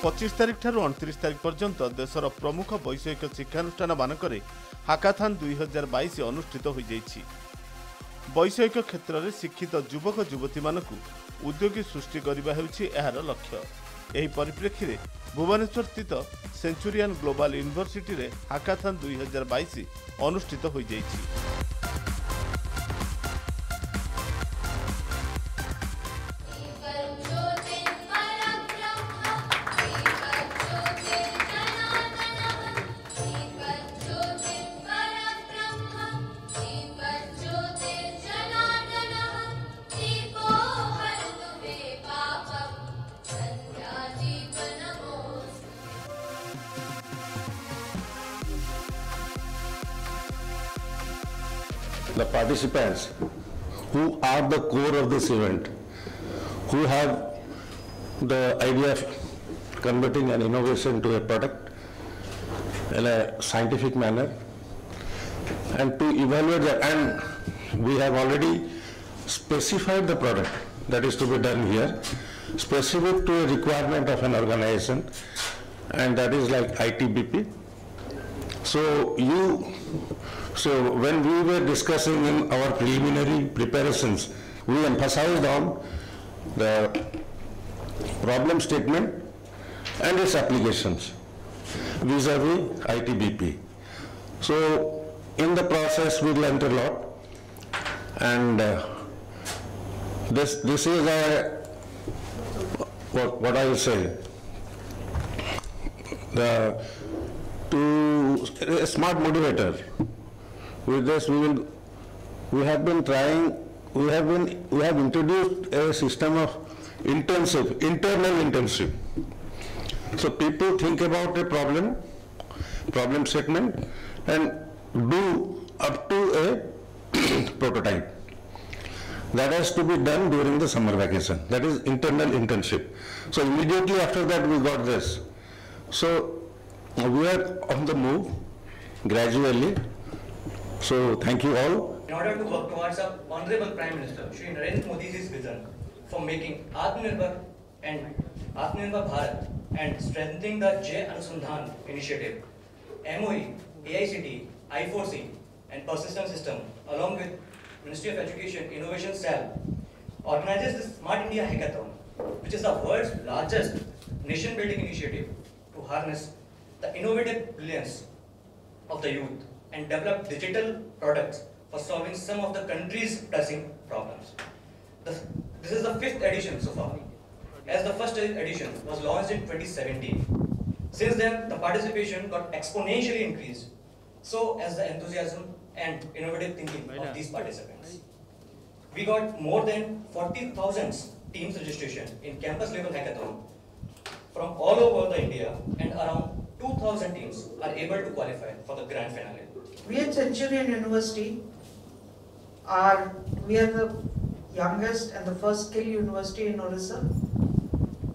25 तारिख ठारू 29 तारिख पर्यंत देशर प्रमुख वैषयिक शिक्षानुष्ठान मानकरे हाकाथन 2022 अनुष्ठित हो जाइछि। वैषयिक क्षेत्र में शिक्षित युवक युवती मानकु उद्योगी सृष्टि करबा हेउछि एहार लक्ष्य। एही परिप्रेक्षी रे भुवनेश्वर स्थित सेंचुरियन ग्लोबल यूनिवर्सिटी रे हाकाथन 2022 अनुष्ठित हो जाइछि। The participants who are the core of this event, who have the idea of converting an innovation to a product in a scientific manner and to evaluate that, and we have already specified the product that is to be done here, specific to a requirement of an organization, and that is like ITBP. So when we were discussing in our preliminary preparations, we emphasized on the problem statement and its applications vis-a-vis ITBP. So in the process we learned a lot, and this is what I will say, a smart motivator. With this we have introduced a system of internal internship. So people think about a problem statement and do up to a prototype. That has to be done during the summer vacation. That is internal internship. So immediately after that we got this. So we are on the move gradually. So thank you all. In order to work towards our Honorable Prime Minister Shri Narendra Modi's vision for making Atmanirbhar Bharat and strengthening the J Anusandhan initiative, MOE, AICTE, I4C and Persistent System along with Ministry of Education Innovation Cell organizes the Smart India Hackathon, which is the world's largest nation-building initiative to harness the innovative brilliance of the youth and develop digital products for solving some of the country's pressing problems. This is the 5th edition so far, as the first edition was launched in 2017. Since then, the participation got exponentially increased, so as the enthusiasm and innovative thinking of these participants. We got more than 40,000 teams registration in campus level hackathon from all over the India, and around 2,000 teams are able to qualify for the grand finale. We at Centurion University we are the youngest and the first skill university in Orissa,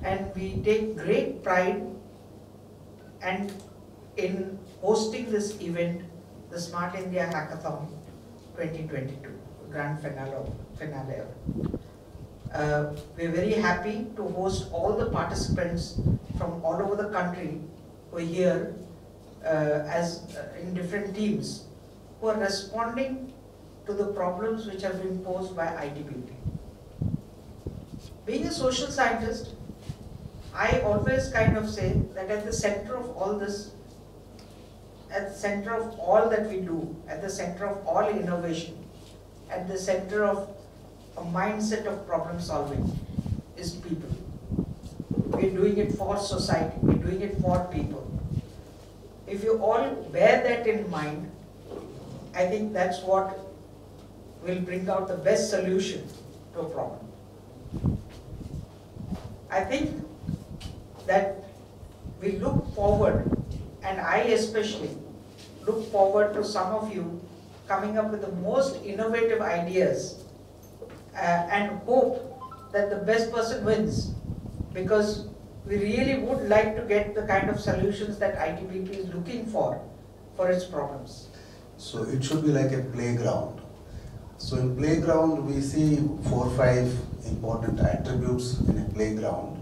and we take great pride and in hosting this event, the Smart India Hackathon 2022 grand finale. We are very happy to host all the participants from all over the country who are here in different teams, who are responding to the problems which have been posed by ITBP. Being a social scientist, I always kind of say that at the center of all this, at the center of all that we do, at the center of all innovation, at the center of a mindset of problem solving is people. We're doing it for society, we're doing it for people. If you all bear that in mind, I think that's what will bring out the best solution to a problem. I think that we look forward, and I especially look forward to some of you coming up with the most innovative ideas and hope that the best person wins, because we really would like to get the kind of solutions that ITBP is looking for its problems. So it should be like a playground. So in playground we see 4 or 5 important attributes in a playground.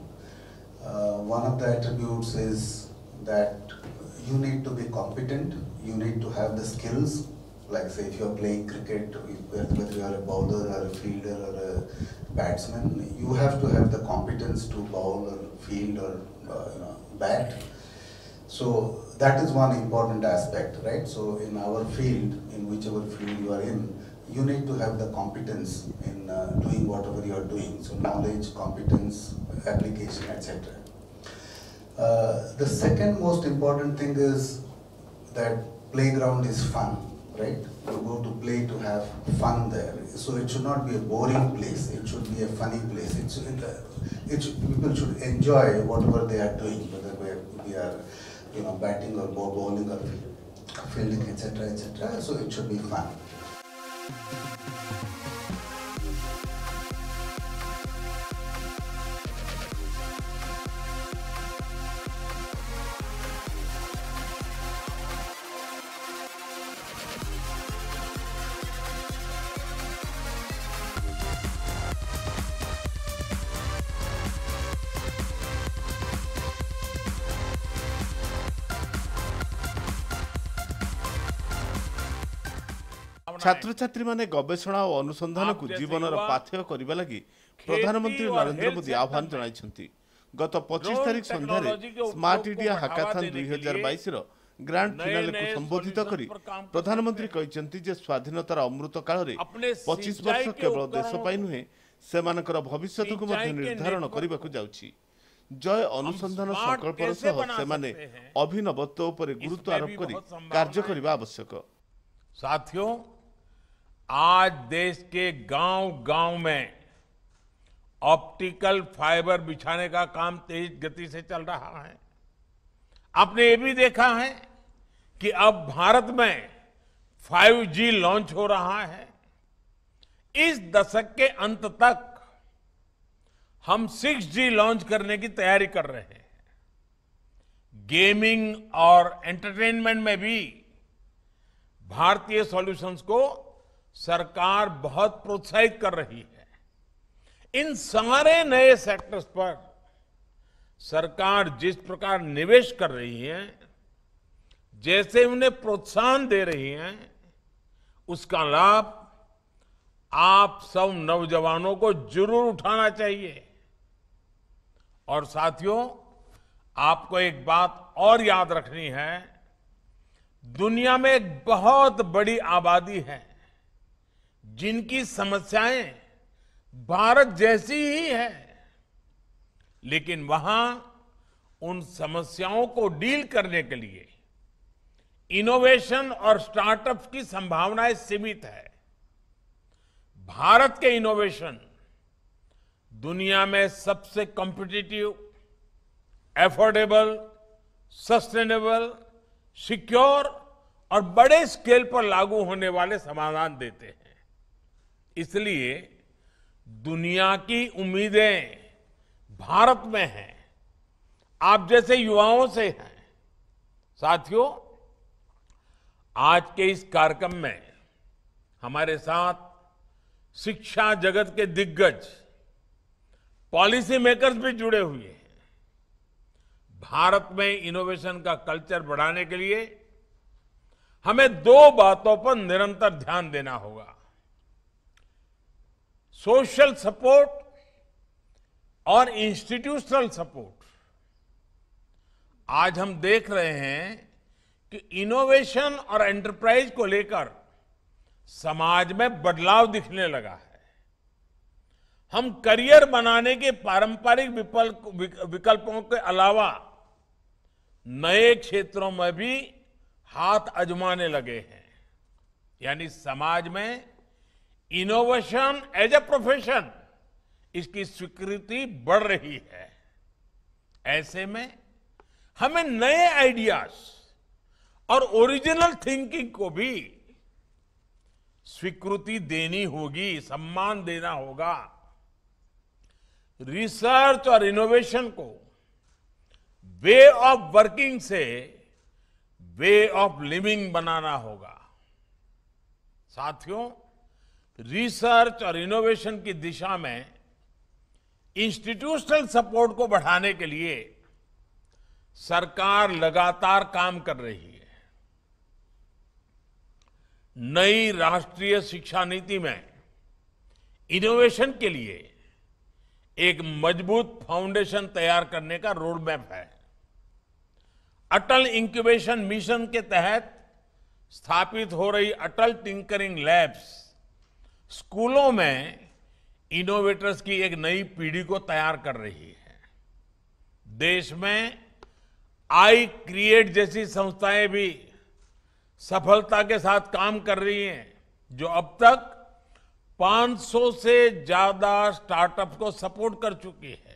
One of the attributes is that you need to be competent, you need to have the skills, like say if you are playing cricket, whether you are a bowler or a fielder or a batsman, you have to have the competence to bowl or field or bat. So that is one important aspect, right? So in our field, in whichever field you are in, you need to have the competence in doing whatever you are doing. So knowledge, competence, application, etc. The second most important thing is that playground is fun, right? You go to play to have fun there. So it should not be a boring place. It should be a funny place. People should enjoy whatever they are doing, whether we are batting or bowling or fielding, etc., etc. So it should be fun. ଛାତ୍ରଛାତ୍ରୀ ମାନେ ଗବେଷଣା ଓ ଅନୁସନ୍ଧାନକୁ ଜୀବନର ପାଥେୟ କରିବା ଲାଗି ପ୍ରଧାନମନ୍ତ୍ରୀ ନରେନ୍ଦ୍ର ମୋଦି ଆହ୍ୱାନ ଜଣାଇଛନ୍ତି। ଗତ 25 ତାରିଖ ସନ୍ଧ୍ୟାରେ ସ୍ମାର୍ଟ ଇଣ୍ଡିଆ ହାକାଥନ 2022ର ଗ୍ରାଣ୍ଡ ଫିନାଲେକୁ ସମ୍ବୋଧିତ କରି ପ୍ରଧାନମନ୍ତ୍ରୀ କହିଛନ୍ତି ଯେ ସ୍ୱାଧୀନତାର ଅମୃତ କାଳରେ 25 ବର୍ଷ କେବଳ ଦେଶ ପାଇଁ ନୁହେଁ, ସେମାନଙ୍କର ଭବିଷ୍ୟତକୁ ମଧ୍ୟ ନିର୍ଦ୍ଧାରଣ କରିବାକୁ ଯାଉଛି। ଜୟ ଅନୁସନ୍ଧାନ ସଂକଳ୍ପର ସହ ସେମାନେ ଅଭିନବତ୍ୱ ଉପରେ ଗୁରୁତ୍ୱ ଆରୋପ କରି କାର୍ଯ୍ୟ କରିବା ଆବଶ୍ୟକ। साथियों, आज देश के गांव-गांव में ऑप्टिकल फाइबर बिछाने का काम तेज गति से चल रहा है। आपने ये भी देखा है कि अब भारत में 5G लॉन्च हो रहा है। इस दशक के अंत तक हम 6G लॉन्च करने की तैयारी कर रहे हैं। गेमिंग और एंटरटेनमेंट में भी भारतीय सॉल्यूशंस को सरकार बहुत प्रोत्साहित कर रही है। इन सारे नए सेक्टर्स पर सरकार जिस प्रकार निवेश कर रही है, जैसे उन्हें प्रोत्साहन दे रही है, उसका लाभ आप सब नौजवानों को जरूर उठाना चाहिए। और साथियों, आपको एक बात और याद रखनी है, दुनिया में एक बहुत बड़ी आबादी है जिनकी समस्याएं भारत जैसी ही है, लेकिन वहां उन समस्याओं को डील करने के लिए इनोवेशन और स्टार्टअप्स की संभावनाएं सीमित है। भारत के इनोवेशन दुनिया में सबसे कॉम्पिटिटिव, एफोर्डेबल, सस्टेनेबल, सिक्योर और बड़े स्केल पर लागू होने वाले समाधान देते हैं। इसलिए दुनिया की उम्मीदें भारत में हैं, आप जैसे युवाओं से हैं। साथियों, आज के इस कार्यक्रम में हमारे साथ शिक्षा जगत के दिग्गज, पॉलिसी मेकर्स भी जुड़े हुए हैं। भारत में इनोवेशन का कल्चर बढ़ाने के लिए हमें दो बातों पर निरंतर ध्यान देना होगा: सोशल सपोर्ट और इंस्टीट्यूशनल सपोर्ट। आज हम देख रहे हैं कि इनोवेशन और एंटरप्राइज को लेकर समाज में बदलाव दिखने लगा है। हम करियर बनाने के पारंपरिक विकल्पों के अलावा नए क्षेत्रों में भी हाथ आजमाने लगे हैं। यानी समाज में इनोवेशन एज ए प्रोफेशन, इसकी स्वीकृति बढ़ रही है। ऐसे में हमें नए आइडियाज और ओरिजिनल थिंकिंग को भी स्वीकृति देनी होगी, सम्मान देना होगा। रिसर्च और इनोवेशन को वे ऑफ वर्किंग से वे ऑफ लिविंग बनाना होगा। साथियों, रिसर्च और इनोवेशन की दिशा में इंस्टीट्यूशनल सपोर्ट को बढ़ाने के लिए सरकार लगातार काम कर रही है। नई राष्ट्रीय शिक्षा नीति में इनोवेशन के लिए एक मजबूत फाउंडेशन तैयार करने का रोड मैप है। अटल इंक्यूबेशन मिशन के तहत स्थापित हो रही अटल टिंकरिंग लैब्स स्कूलों में इनोवेटर्स की एक नई पीढ़ी को तैयार कर रही है। देश में आई क्रिएट जैसी संस्थाएं भी सफलता के साथ काम कर रही हैं, जो अब तक 500 से ज्यादा स्टार्टअप्स को सपोर्ट कर चुकी है।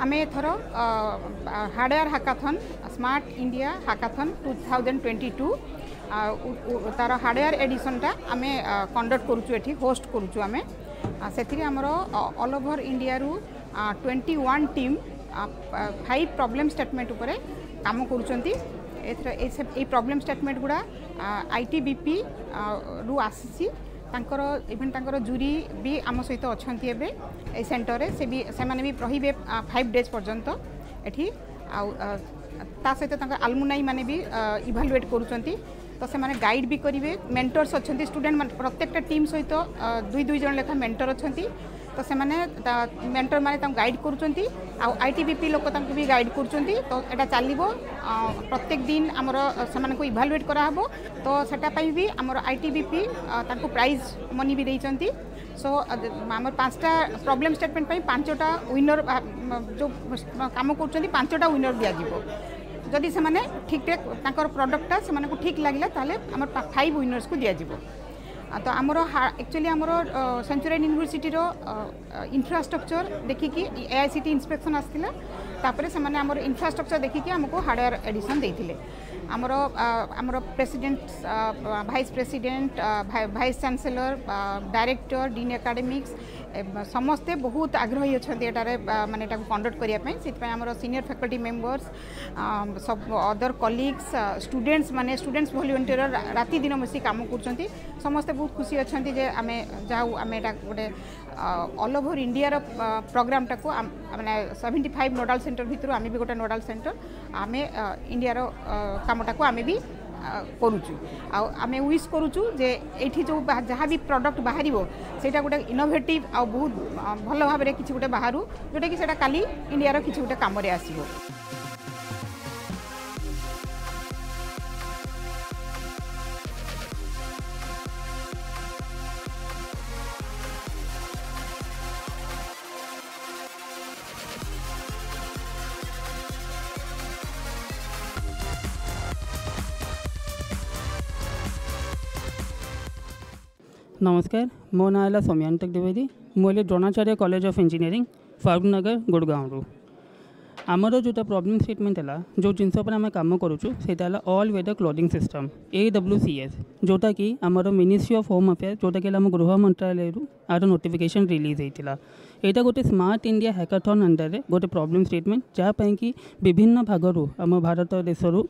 आमे एथर हार्डवेयर हाकाथन स्मार्ट इंडिया हाकाथन 2022 तार हार्डवेयर एडिशनटा आमे कंडक्ट करूछु, एठी होस्ट करूछु। आमे सेथिरे हमर ऑल ओवर इंडिया रु 21 टीम 5 प्रॉब्लम स्टेटमेंट उपरे काम करूछंती। ए प्रॉब्लम स्टेटमेंट गुडा आईटीबीपी रु आसीसी तांकर इवेन तांकर जूरी भी आम सहित अच्छी एबे ए सेंटर रे से भी से माने भी रहिबे 5 डेज पर्यंत एठी ता सहित तांकर आलमुनाई माने भी इभालुएट करूछंती। तो से माने गाइड भी करिवे, मेंटर्स अच्छंती, स्टूडेंट मान प्रत्येकटा टीम सहित 2 जन लेखा मेंटर अच्छंती। तो से माने मेंटर माने तां गाइड करूछंती आ आईटीबीपी लोक तांको भी गाइड करूछंती। तो एटा चालिबो प्रत्येक दिन हमर समान को इभालुएट करा हबो। तो सेटा पई भी हमर आईटीबीपी तांको प्राइज मनी भी देइछंती। सो हमर 5टा प्रॉब्लम स्टेटमेंट पई 5टा विनर जो काम करूछंती 5टा विनर दिया जिवो। जदि से माने ठीक ठाक तांकर प्रोडक्टटा से माने को ठीक लागला ताले हमर 5 विनर्स को दिया जिवो। तो आमर एक्चुअली आमर सेंचुरियन यूनिवर्सिटी रो इंफ्रास्ट्रक्चर देखिकी एआईसीटी इंस्पेक्शन आसथिला, तापरे से माने आमर इंफ्रास्ट्रक्चर देखिकी हमको हार्डवेयर एडिशन देइथिले। आमर president, vice president, vice chancellor, director, dean academics समस्ते बहुत आग्रही अच्छा एटारे माने एटा कंडक्ट करिया पई। सित आमर सीनियर फैकल्टी मेंबर्स, सब अदर कलीग्स, स्टूडेंट्स माने स्टूडेंट्स वॉलंटियर राति दिन मिसी काम करछंती। समस्ते बहुत खुशी अच्छी जे आमे जाऊ आमे एटा गोटे ऑल ओवर इंडिया रो प्रोग्राम टाको माने 75 नोडल सेंटर भितर आमे भी गोटे नोडल सेंटर आमे इंडिया रो कामटा को आमे भी करूचु। आमे विश करूचु जे एठी जो जहाँ भी प्रोडक्ट बाहरिबो सेटा गोटे इनोवेटिव आ बहुत भल भाव में किछि गोटे बाहरु जोटा कि सेटा काली इंडिया रो किछि गोटे काम रे आसीबो। नमस्कार, मो ना है सौम्यांतक द्विवेदी। मुझे Dronacharya college of engineering Farukhnagar Gurgaon रू। आमर जो प्रॉब्लम स्टेटमेंट है जो जिनस आम कम करुचु से all weather clothing system AWCS जोटा कि आमर मिनिस्ट्री ऑफ होम अफेयर जोटा कि आम गृह मंत्रालय आर नोटिफिकेशन रिलीज होता। यहाँ गोटे स्मार्ट इंडिया हैकाथन अंडर गोटे प्रॉब्लम स्टेटमेंट जहाँपाई कि विभिन्न भागरू आम भारत देशरू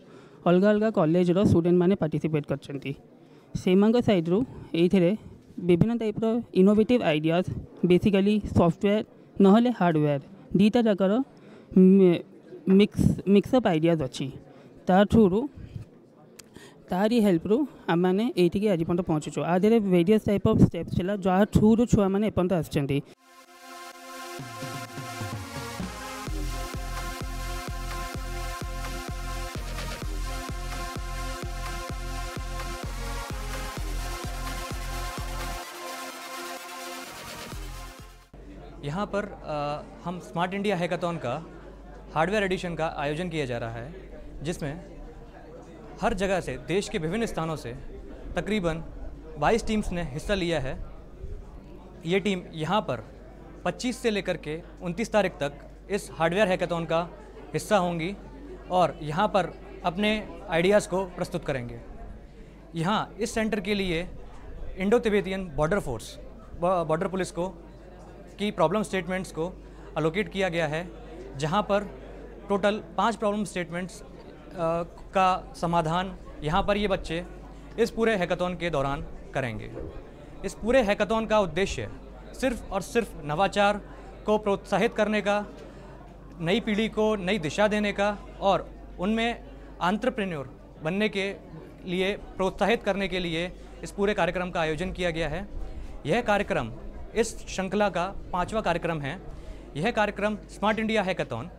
अलग अलग कॉलेज रो स्टूडेंट माने पार्टिसिपेट करछंती। सेमांग साइड रू एथिरे विभिन्न टाइप रो इनोवेटिव आइडियाज बेसिकली सॉफ्टवेयर नहले हार्डवेयर दीटा जाकर मिक्सअप आइडियाज अच्छी ता थ्रू तारी हेल्प रू आम मैंने ये आज पर्यटन पहुँचुचु। आधे वेरियस टाइप ऑफ स्टेप्स था जहाँ थ्रू छुआ मैंने एपर्यंत आसछंती। यहाँ पर हम स्मार्ट इंडिया हैकाथॉन का हार्डवेयर एडिशन का आयोजन किया जा रहा है, जिसमें हर जगह से देश के विभिन्न स्थानों से तकरीबन 22 टीम्स ने हिस्सा लिया है। ये टीम यहाँ पर 25 से लेकर के 29 तारीख तक इस हार्डवेयर हैकाथॉन का हिस्सा होंगी और यहाँ पर अपने आइडियाज़ को प्रस्तुत करेंगे। यहाँ इस सेंटर के लिए Indo Tibetan border force, border police को की प्रॉब्लम स्टेटमेंट्स को अलोकेट किया गया है, जहाँ पर टोटल 5 प्रॉब्लम स्टेटमेंट्स का समाधान यहाँ पर ये बच्चे इस पूरे हैकाथॉन के दौरान करेंगे। इस पूरे हैकाथॉन का उद्देश्य सिर्फ और सिर्फ नवाचार को प्रोत्साहित करने का, नई पीढ़ी को नई दिशा देने का और उनमें एंटरप्रेन्योर बनने के लिए प्रोत्साहित करने के लिए इस पूरे कार्यक्रम का आयोजन किया गया है। यह कार्यक्रम इस श्रृंखला का 5वां कार्यक्रम है। यह कार्यक्रम स्मार्ट इंडिया हैकाथॉन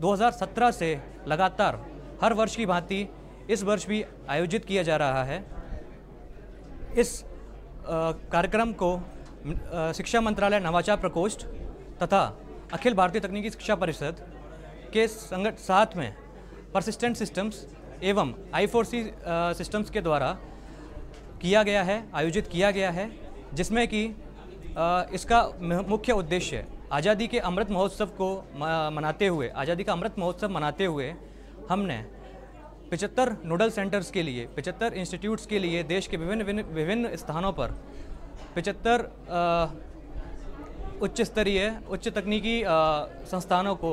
2017 से लगातार हर वर्ष की भांति इस वर्ष भी आयोजित किया जा रहा है। इस कार्यक्रम को शिक्षा मंत्रालय नवाचार प्रकोष्ठ तथा अखिल भारतीय तकनीकी शिक्षा परिषद के साथ में परसिस्टेंट सिस्टम्स एवं I4C सिस्टम्स के द्वारा किया गया है, आयोजित किया गया है, जिसमें कि इसका मुख्य उद्देश्य आज़ादी के अमृत महोत्सव को मनाते हुए, आज़ादी का अमृत महोत्सव मनाते हुए हमने 75 नोडल सेंटर्स के लिए, 75 इंस्टीट्यूट्स के लिए देश के विभिन्न स्थानों पर 75 उच्च तकनीकी संस्थानों को,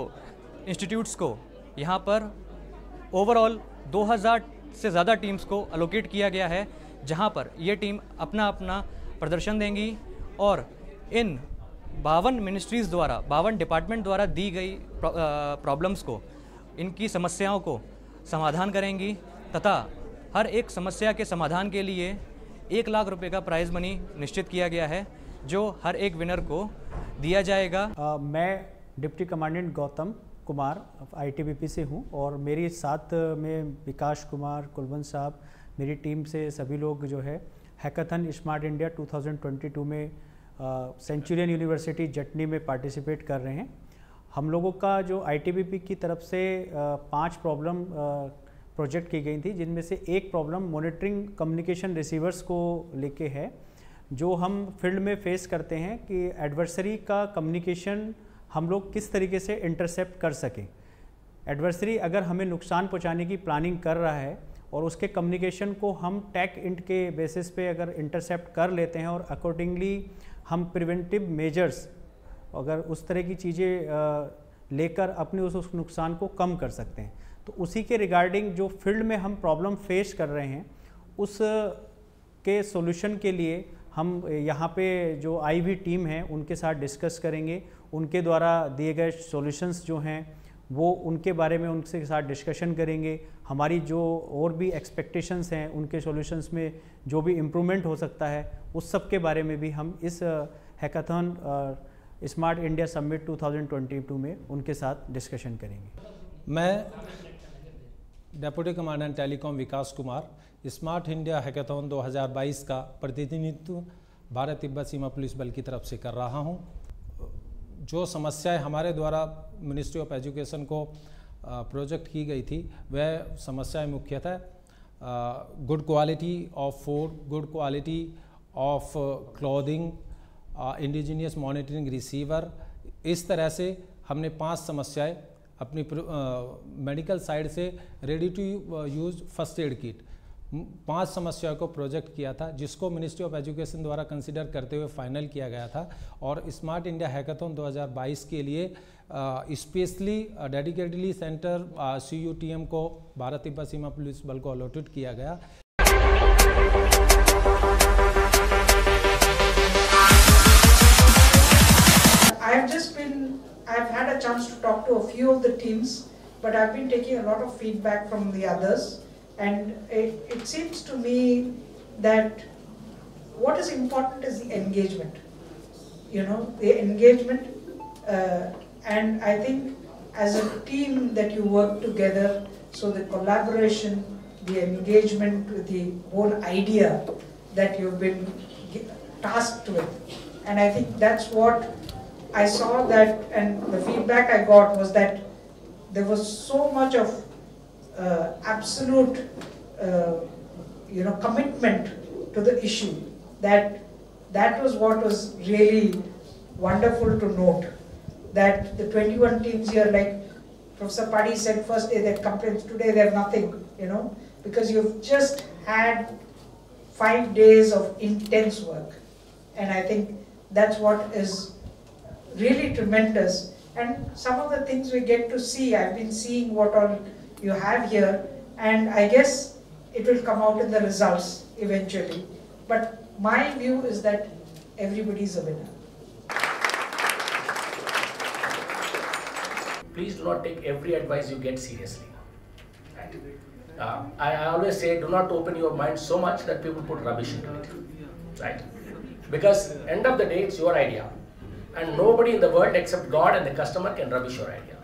इंस्टीट्यूट्स को यहाँ पर ओवरऑल 2000 से ज़्यादा टीम्स को अलोकेट किया गया है, जहाँ पर ये टीम अपना अपना प्रदर्शन देंगी और इन 52 मिनिस्ट्रीज़ द्वारा, 52 डिपार्टमेंट द्वारा दी गई प्रॉब्लम्स को, इनकी समस्याओं को समाधान करेंगी तथा हर एक समस्या के समाधान के लिए 1 लाख रुपए का प्राइज़ मनी निश्चित किया गया है, जो हर एक विनर को दिया जाएगा। मैं deputy commandant Gautam Kumar ITBP से हूं और मेरी साथ में विकास कुमार, कुलवंत साहब, मेरी टीम से सभी लोग जो है हैकाथन स्मार्ट इंडिया 2022 में सेंचुरियन यूनिवर्सिटी जटनी में पार्टिसिपेट कर रहे हैं। हम लोगों का जो ITBP की तरफ से 5 प्रॉब्लम प्रोजेक्ट की गई थी, जिनमें से एक प्रॉब्लम मॉनिटरिंग कम्युनिकेशन रिसीवर्स को लेके है, जो हम फील्ड में फेस करते हैं कि एडवर्सरी का कम्युनिकेशन हम लोग किस तरीके से इंटरसेप्ट कर सकें। एडवर्सरी अगर हमें नुकसान पहुंचाने की प्लानिंग कर रहा है और उसके कम्युनिकेशन को हम टैक इंट के बेसिस पे अगर इंटरसेप्ट कर लेते हैं और अकॉर्डिंगली हम प्रिवेंटिव मेजर्स अगर उस तरह की चीज़ें लेकर अपने उस नुकसान को कम कर सकते हैं। तो उसी के रिगार्डिंग जो फील्ड में हम प्रॉब्लम फेस कर रहे हैं, उस के सॉल्यूशन के लिए हम यहाँ पे जो IV टीम है उनके साथ डिस्कस करेंगे। उनके द्वारा दिए गए सॉल्यूशंस जो हैं वो उनके बारे में उनके साथ डिस्कशन करेंगे। हमारी जो और भी एक्सपेक्टेशंस हैं उनके सॉल्यूशंस में जो भी इम्प्रूवमेंट हो सकता है, उस सब के बारे में भी हम इस हैकाथन स्मार्ट इंडिया समिट 2022 में उनके साथ डिस्कशन करेंगे। मैं डेप्यूटी कमांडेंट टेलीकॉम विकास कुमार स्मार्ट इंडिया हैकाथन 2022 का प्रतिनिधित्व भारत तिब्बत सीमा पुलिस बल की तरफ से कर रहा हूं। जो समस्याएं हमारे द्वारा मिनिस्ट्री ऑफ एजुकेशन को प्रोजेक्ट की गई थी, वह समस्याएं मुख्यतः good quality of food, good quality of clothing, indigenous monitoring receiver, इस तरह से हमने 5 समस्याएं अपनी मेडिकल साइड से ready to use first aid kit 5 समस्याओं को प्रोजेक्ट किया था, जिसको मिनिस्ट्री ऑफ एजुकेशन द्वारा कंसीडर करते हुए फाइनल किया गया था। और स्मार्ट इंडिया हैकाथन 2022 के लिए स्पेशली डेडिकेटली सेंटर CUTM को भारत तिब्बत सीमा पुलिस बल को अलॉटेड किया गया। I've had a chance to talk to a few of the teams, but I've been taking a lot of feedback from the others, and it seems to me that what is important is the engagement. You know, the engagement, and I think as a team that you work together, so the collaboration, the engagement with the whole idea that you've been tasked with, and I think that's what I saw that, and the feedback I got was that there was so much of absolute, commitment to the issue that was what was really wonderful to note. That the 21 teams here, like Professor Padi said first day they had complaints, today they have nothing, because you've just had 5 days of intense work. And I think that's what is really tremendous. And some of the things we get to see, I've been seeing what all you have here, and I guess it will come out in the results eventually. But my view is that everybody's a winner. Please do not take every advice you get seriously. Right? I always say, do not open your mind so much that people put rubbish into it. Right? Because end of the day, it's your idea. And nobody in the world except God and the customer can rubbish your idea.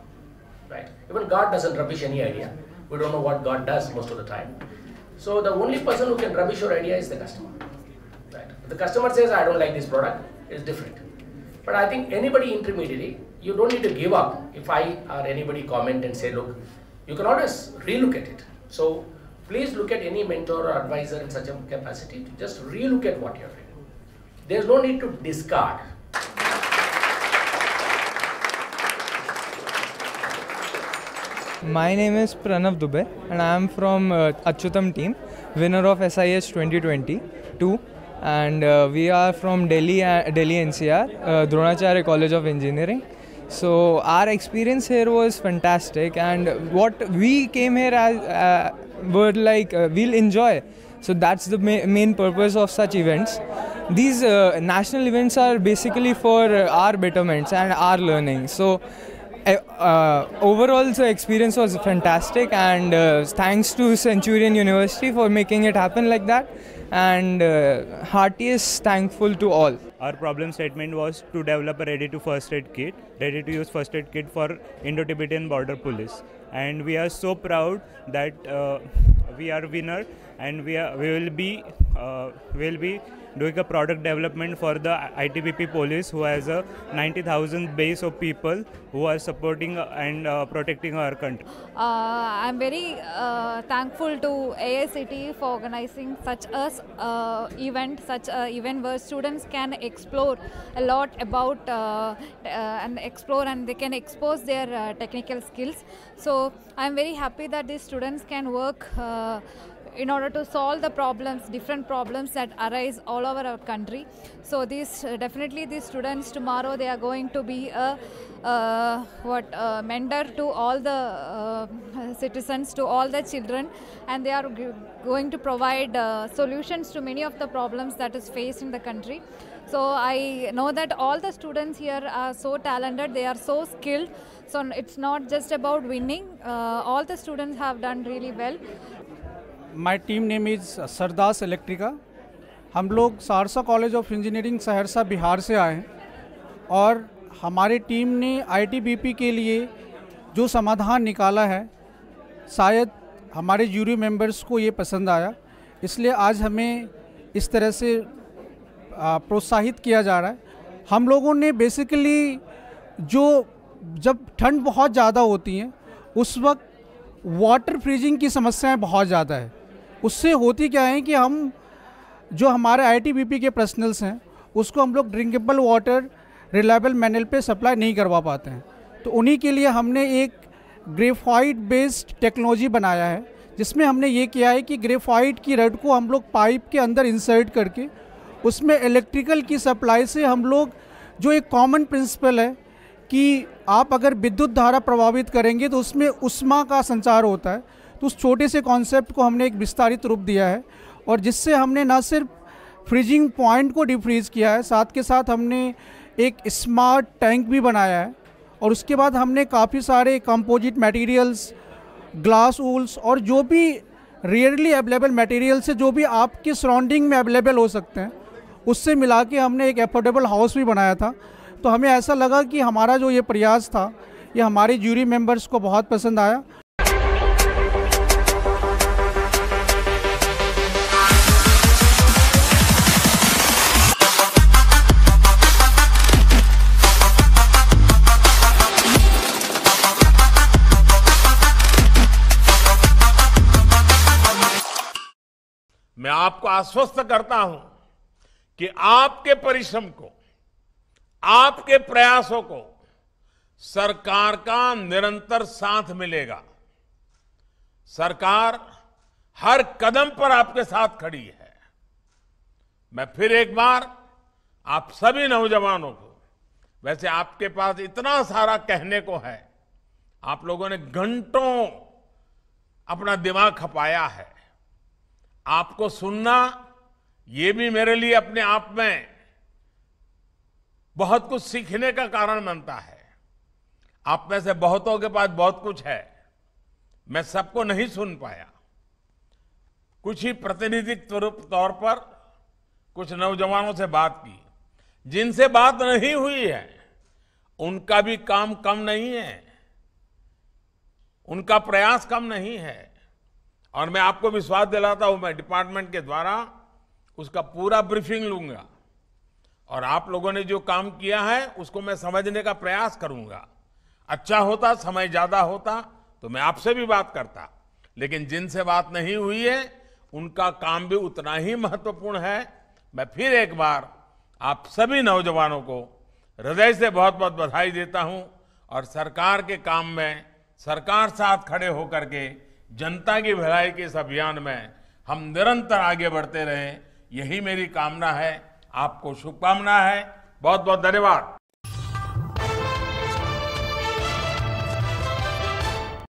Right? Even God doesn't rubbish any idea. We don't know what God does most of the time. So the only person who can rubbish your idea is the customer. Right? If the customer says, I don't like this product, it's different. But I think anybody intermediary, you don't need to give up. If I or anybody comment and say, look, you can always relook at it. So please look at any mentor or advisor in such a capacity to just relook at what you're doing. There's no need to discard. My name is Pranav Dubey and I am from Achyutam team, winner of SIH 2022, and we are from Delhi NCR, Dronacharya College of Engineering. So our experience here was fantastic, and what we came here as were like we'll enjoy. So that's the main purpose of such events. These national events are basically for our betterments and our learning. So overall, the experience was fantastic, and thanks to Centurion University for making it happen like that, and heartiest thankful to all. Our problem statement was to develop a ready-to first aid kit, ready-to-use first aid kit for Indo-Tibetan Border Police, and we are so proud that we are winner, and we will be doing a product development for the ITBP police, who has a 90,000 base of people who are supporting and protecting our country. I'm very thankful to AICTE for organizing such a event where students can explore a lot about and they can expose their technical skills. So I'm very happy that these students can work in order to solve the problems, different problems that arise all over our country. So definitely these students tomorrow, they are going to be a mentor to all the citizens, to all the children, and they are going to provide solutions to many of the problems that is faced in the country. So I know that all the students here are so talented, they are so skilled. So it's not just about winning. All the students have done really well. My team name is सरदास इलेक्ट्रिका. हम लोग Saharsa college of engineering Saharsa Bihar से आए हैं, और हमारे team ने ITBP के लिए जो समाधान निकाला है, शायद हमारे जूरी मेंबर्स को ये पसंद आया, इसलिए आज हमें इस तरह से प्रोत्साहित किया जा रहा है. हम लोगों ने बेसिकली जब ठंड बहुत ज़्यादा होती है उस वक्त वाटर फ्रीजिंग की समस्याएं बहुत ज़्यादा है. उससे होती क्या है कि हम जो हमारे ITBP के पर्सनल्स हैं उसको हम लोग ड्रिंकेबल वाटर रिलायबल मैनर पे सप्लाई नहीं करवा पाते हैं. तो उन्हीं के लिए हमने एक ग्रेफाइट बेस्ड टेक्नोलॉजी बनाया है, जिसमें हमने ये किया है कि ग्रेफाइट की रड को हम लोग पाइप के अंदर इंसर्ट करके उसमें इलेक्ट्रिकल की सप्लाई से हम लोग, जो एक कॉमन प्रिंसिपल है कि आप अगर विद्युत धारा प्रभावित करेंगे तो उसमें उष्मा का संचार होता है, तो उस छोटे से कॉन्सेप्ट को हमने एक विस्तारित रूप दिया है, और जिससे हमने ना सिर्फ फ्रीजिंग पॉइंट को डिफ्रीज किया है, साथ के साथ हमने एक स्मार्ट टैंक भी बनाया है, और उसके बाद हमने काफ़ी सारे कंपोजिट मटेरियल्स, ग्लास वूल्स और जो भी रेयरली अवेलेबल मटेरियल से जो भी आपके सराउंडिंग में अवेलेबल हो सकते हैं उससे मिला के हमने एक एफोर्डेबल हाउस भी बनाया था. तो हमें ऐसा लगा कि हमारा जो ये प्रयास था ये हमारे जूरी मेंबर्स को बहुत पसंद आया. मैं आपको आश्वस्त करता हूं कि आपके परिश्रम को, आपके प्रयासों को सरकार का निरंतर साथ मिलेगा। सरकार हर कदम पर आपके साथ खड़ी है। मैं फिर एक बार आप सभी नौजवानों को, वैसे आपके पास इतना सारा कहने को है, आप लोगों ने घंटों अपना दिमाग खपाया है, आपको सुनना ये भी मेरे लिए अपने आप में बहुत कुछ सीखने का कारण बनता है। आप में से बहुतों के पास बहुत कुछ है, मैं सबको नहीं सुन पाया। कुछ ही प्रतिनिधित्व तौर पर कुछ नौजवानों से बात की। जिनसे बात नहीं हुई है उनका भी काम कम नहीं है, उनका प्रयास कम नहीं है, और मैं आपको विश्वास दिलाता हूं, मैं डिपार्टमेंट के द्वारा उसका पूरा ब्रीफिंग लूंगा और आप लोगों ने जो काम किया है उसको मैं समझने का प्रयास करूंगा। अच्छा होता, समय ज्यादा होता तो मैं आपसे भी बात करता, लेकिन जिनसे बात नहीं हुई है उनका काम भी उतना ही महत्वपूर्ण है। मैं फिर एक बार आप सभी नौजवानों को हृदय से बहुत बहुत बधाई देता हूं और सरकार के काम में सरकार साथ खड़े होकर के जनता की भलाई के इस अभियान में हम निरंतर आगे बढ़ते रहें, यही मेरी कामना है। आपको शुभकामना है। बहुत बहुत धन्यवाद।